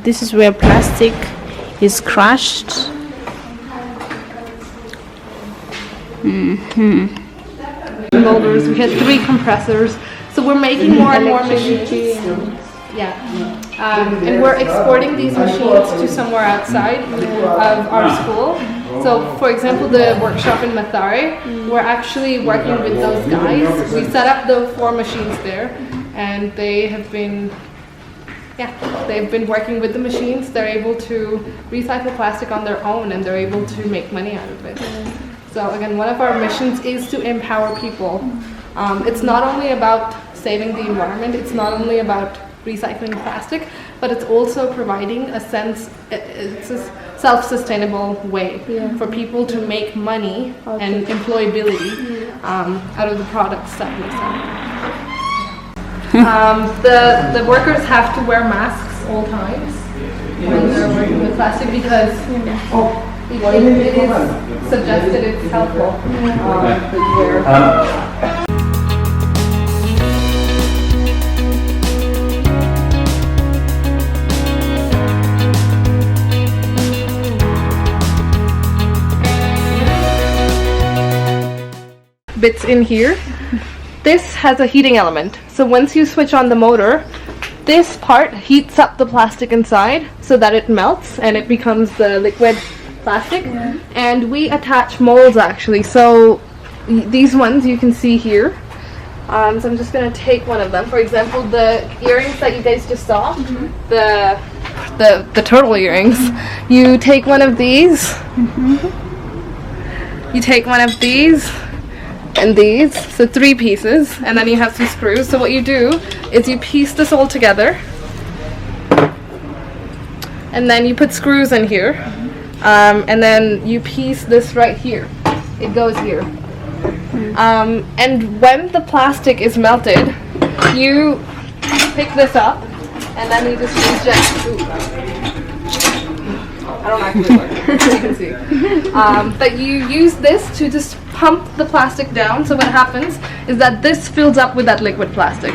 this is where plastic is crushed. Molders. We had 3 compressors, so we're making more and more machines. Yeah, and we're exporting these machines to somewhere outside of our school. So, for example, the workshop in Mathare, we're actually working with those guys. We set up the 4 machines there, and they have been working with the machines. They're able to recycle plastic on their own, and they're able to make money out of it. So again, one of our missions is to empower people. It's not only about saving the environment, it's not only about recycling plastic, but it's also providing it's a self-sustainable way for people to make money and employability out of the products that we sell. The workers have to wear masks all times when they're working with plastic because it is suggested it's helpful that you wear. Bits in here. This has a heating element, so once you switch on the motor, this part heats up the plastic inside so that it melts and it becomes the liquid plastic. And we attach molds actually, so these ones you can see here. So I'm just going to take one of them. For example, the earrings that you guys just saw, the turtle earrings, you take one of these, you take one of these and these, so 3 pieces, and then you have some screws. So what you do is you piece this all together, and then you put screws in here, and then you piece this right here. It goes here. And when the plastic is melted, you pick this up, and then you just inject. I don't actually work, you can see. But you use this to just pump the plastic down. So what happens is that this fills up with that liquid plastic.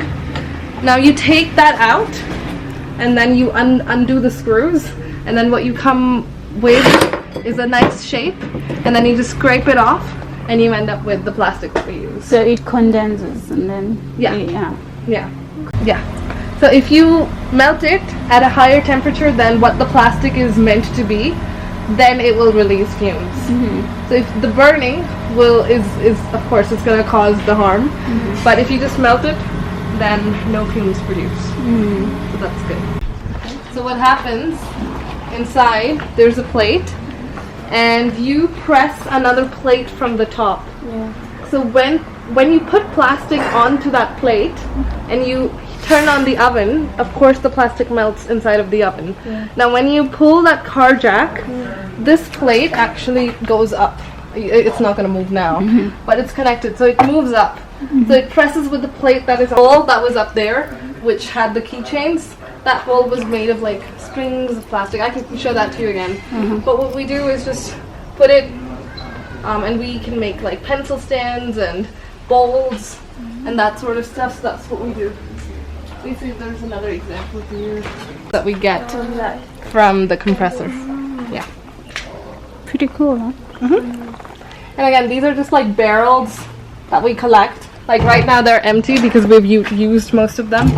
Now you take that out, and then you undo the screws, and then what you come with is a nice shape, and then you just scrape it off, and you end up with the plastic that we use. So it condenses, and then yeah. So if you melt it at a higher temperature than what the plastic is meant to be, then it will release fumes. So if the burning is of course it's going to cause the harm, but if you just melt it, then no fumes produce. So that's good. So what happens inside, there's a plate, and you press another plate from the top. So when you put plastic onto that plate and you turn on the oven, of course the plastic melts inside of the oven. Now when you pull that car jack, this plate actually goes up. It's not going to move now, but it's connected, so it moves up. So it presses with the plate that is all that was up there, which had the keychains. That hole was made of like strings of plastic. I can show that to you again. But what we do is just put it, and we can make like pencil stands and bowls and that sort of stuff. So that's what we do. You see, there's another example here that we get from the compressor. Yeah. Pretty cool, huh? And again, these are just like barrels that we collect. Like right now they're empty because we've used most of them.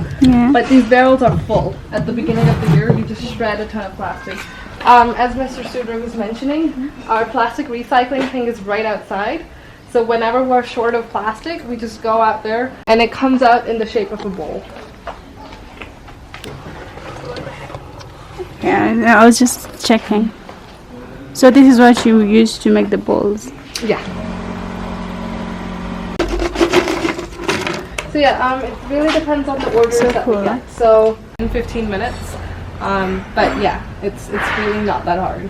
But these barrels are full. At the beginning of the year, we just shred a ton of plastic. As Mr. Sudra was mentioning, our plastic recycling thing is right outside. So whenever we're short of plastic, we just go out there and it comes out in the shape of a bowl. Yeah, I was just checking. So this is what you use to make the bowls? Yeah. So yeah, it really depends on the orders that we get. So in 15 minutes, but yeah, it's really not that hard.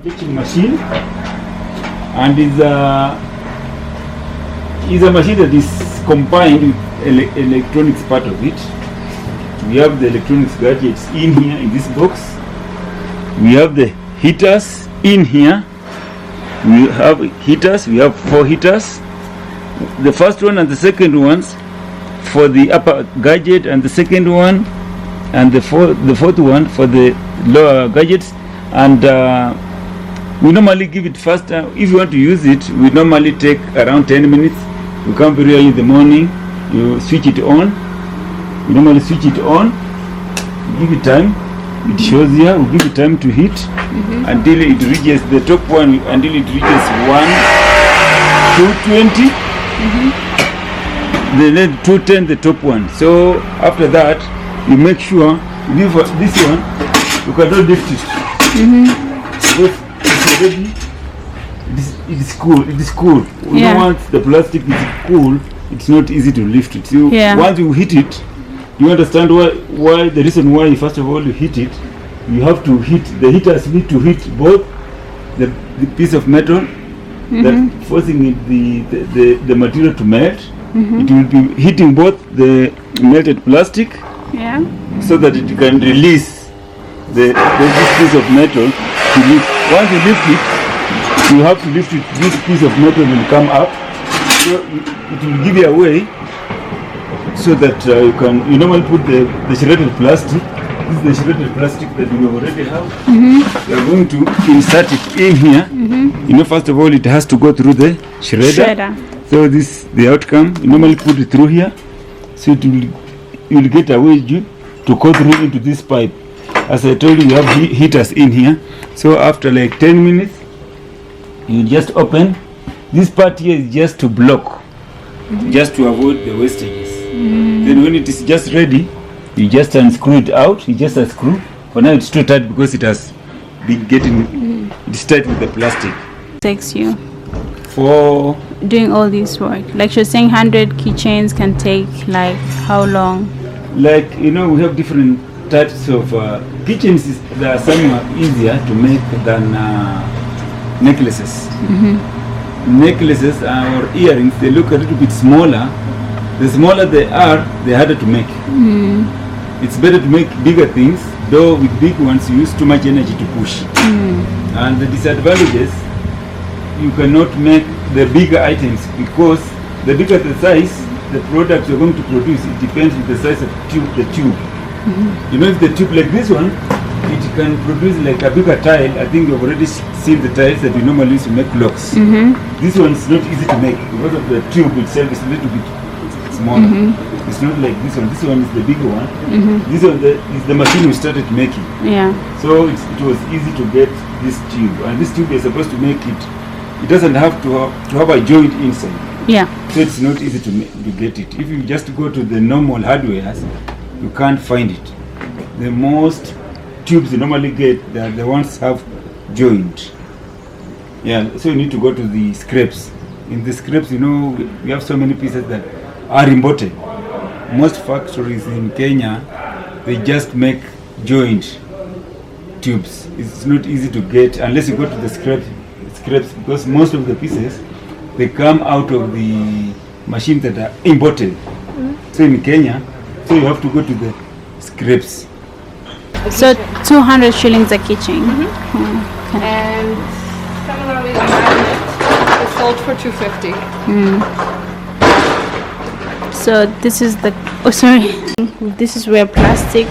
Stitching machine, and is a machine that is combined with electronics part of it. We have the electronics gadgets in here in this box. We have the heaters in here, We have heaters. We have 4 heaters. The first one and the second ones for the upper gadget, and the second one and the fourth one for the lower gadgets. And we normally give it faster. If you want to use it, we normally take around 10 minutes. You come very early in the morning, you switch it on. You normally switch it on, give it time. It shows here, we give it time to heat until it reaches the top one, until it reaches 220. Then 210 the top one. So after that, you make sure this one you cannot lift it. Because it's already it is cool. It is cool. Yeah. Once the plastic is cool, it's not easy to lift it. So once you hit it, you understand why the reason why first of all you hit it. You have to hit, the heaters need to hit both the piece of metal that forcing it, the material to melt. It will be hitting both the melted plastic, so that it can release this piece of metal to lift. Once you lift it, you have to lift it. This piece of metal will come up, so it will give you a way so that you normally put the shredded plastic. This is the shredded plastic that we already have. We are going to insert it in here. You know, first of all, it has to go through the shredder. So this the outcome. You normally put it through here, so you will get a way to go through into this pipe. As I told you, we have heaters in here. So after like 10 minutes, you just open. This part here is just to block, just to avoid the wastages. Then when it is just ready, you just unscrew it out. You just unscrew. For now it's too tight because it has been getting it's tight with the plastic. Takes you for doing all this work. Like you're saying, 100 keychains can take like how long? Like, you know, we have different types of keychains. There are some are easier to make than necklaces. Necklaces or earrings, they look a little bit smaller. The smaller they are, the harder to make. It's better to make bigger things, though with big ones you use too much energy to push. And the disadvantages, you cannot make the bigger items because the bigger the size, the product you're going to produce, it depends on the size of the tube. You know, if the tube like this one, it can produce like a bigger tile. I think you've already seen the tiles that we normally use to make clocks. This one is not easy to make because of the tube itself is a little bit smaller. It's not like this one. This one is the bigger one. This one is the machine we started making. So it was easy to get this tube, and this tube is supposed to make it. It doesn't have to have a joint inside. So it's not easy to get it. If you just go to the normal hardwares, you can't find it. The most tubes you normally get, the ones have joint. So you need to go to the scrapes. In the scrapes, you know, we have so many pieces that are imported. Most factories in Kenya, they just make joint tubes. It's not easy to get unless you go to the scrapes, because most of the pieces, they come out of the machines that are imported. So in Kenya, so you have to go to the scrapes. So 200 shillings a keychain. And similarly, the magnet is sold for 250. So this is the this is where plastic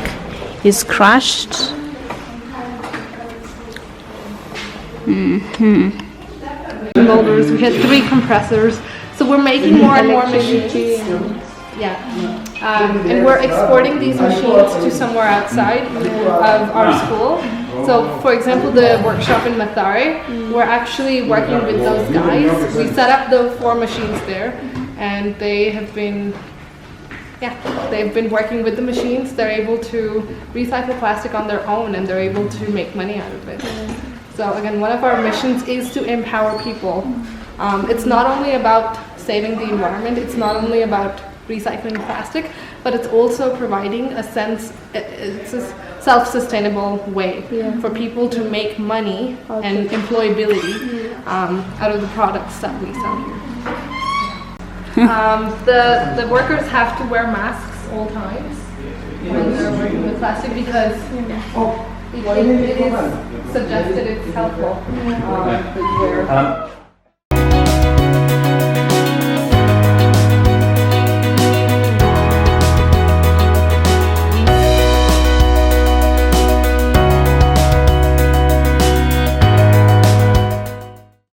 is crushed. Molders. We had 3 compressors, so we're making more and more machines. And we're exporting these machines to somewhere outside of our school. So, for example, the workshop in Mathare, we're actually working with those guys. We set up the 4 machines there, and they have been they've been working with the machines. They're able to recycle plastic on their own, and they're able to make money out of it. So again, one of our missions is to empower people. It's not only about saving the environment, it's not only about recycling plastic, but it's also providing it's a self-sustainable way for people to make money and employability out of the products that we sell here. The workers have to wear masks all times when they're working with plastic because it is suggested it's helpful.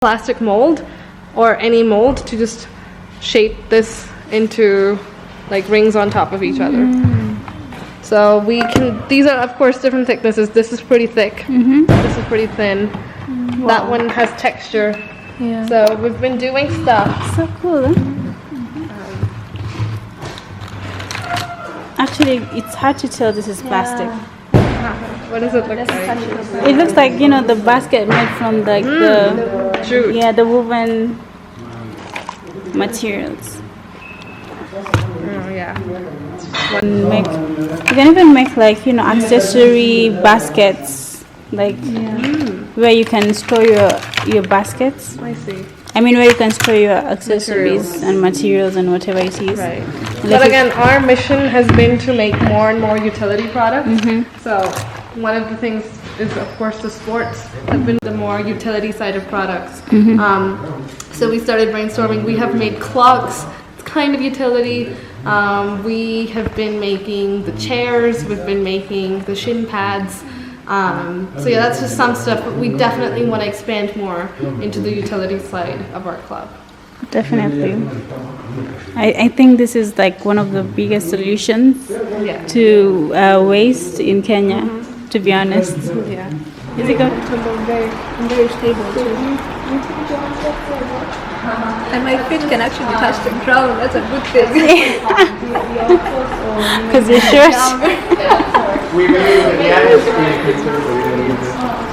Plastic mold or any mold to just shape this into like rings on top of each other. So we can, these are of course different thicknesses. This is pretty thick. This is pretty thin. That one has texture. Yeah. So we've been doing stuff. So cool. Huh? Actually, it's hard to tell this is plastic. What does it look like? It looks like, you know, the basket made from like the Jute. yeah, the woven materials. Oh yeah. You can even make like, you know, accessory baskets, like where you can store your baskets. I see. I mean, where you can store your accessories and materials and whatever it is. Right. Like But again, our mission has been to make more and more utility products. So one of the things is, of course, the sports have been the more utility side of products. So we started brainstorming. We have made clocks. It's kind of utility. We have been making the chairs. We've been making the shin pads. So yeah, that's just some stuff, but we definitely want to expand more into the utility side of our club. Definitely. I think this is like one of the biggest solutions to waste in Kenya, to be honest. Yeah. Is it good? Very stable too. And my feet can actually touch the ground. That's a good thing. Because you're short. We believe in the atmosphere.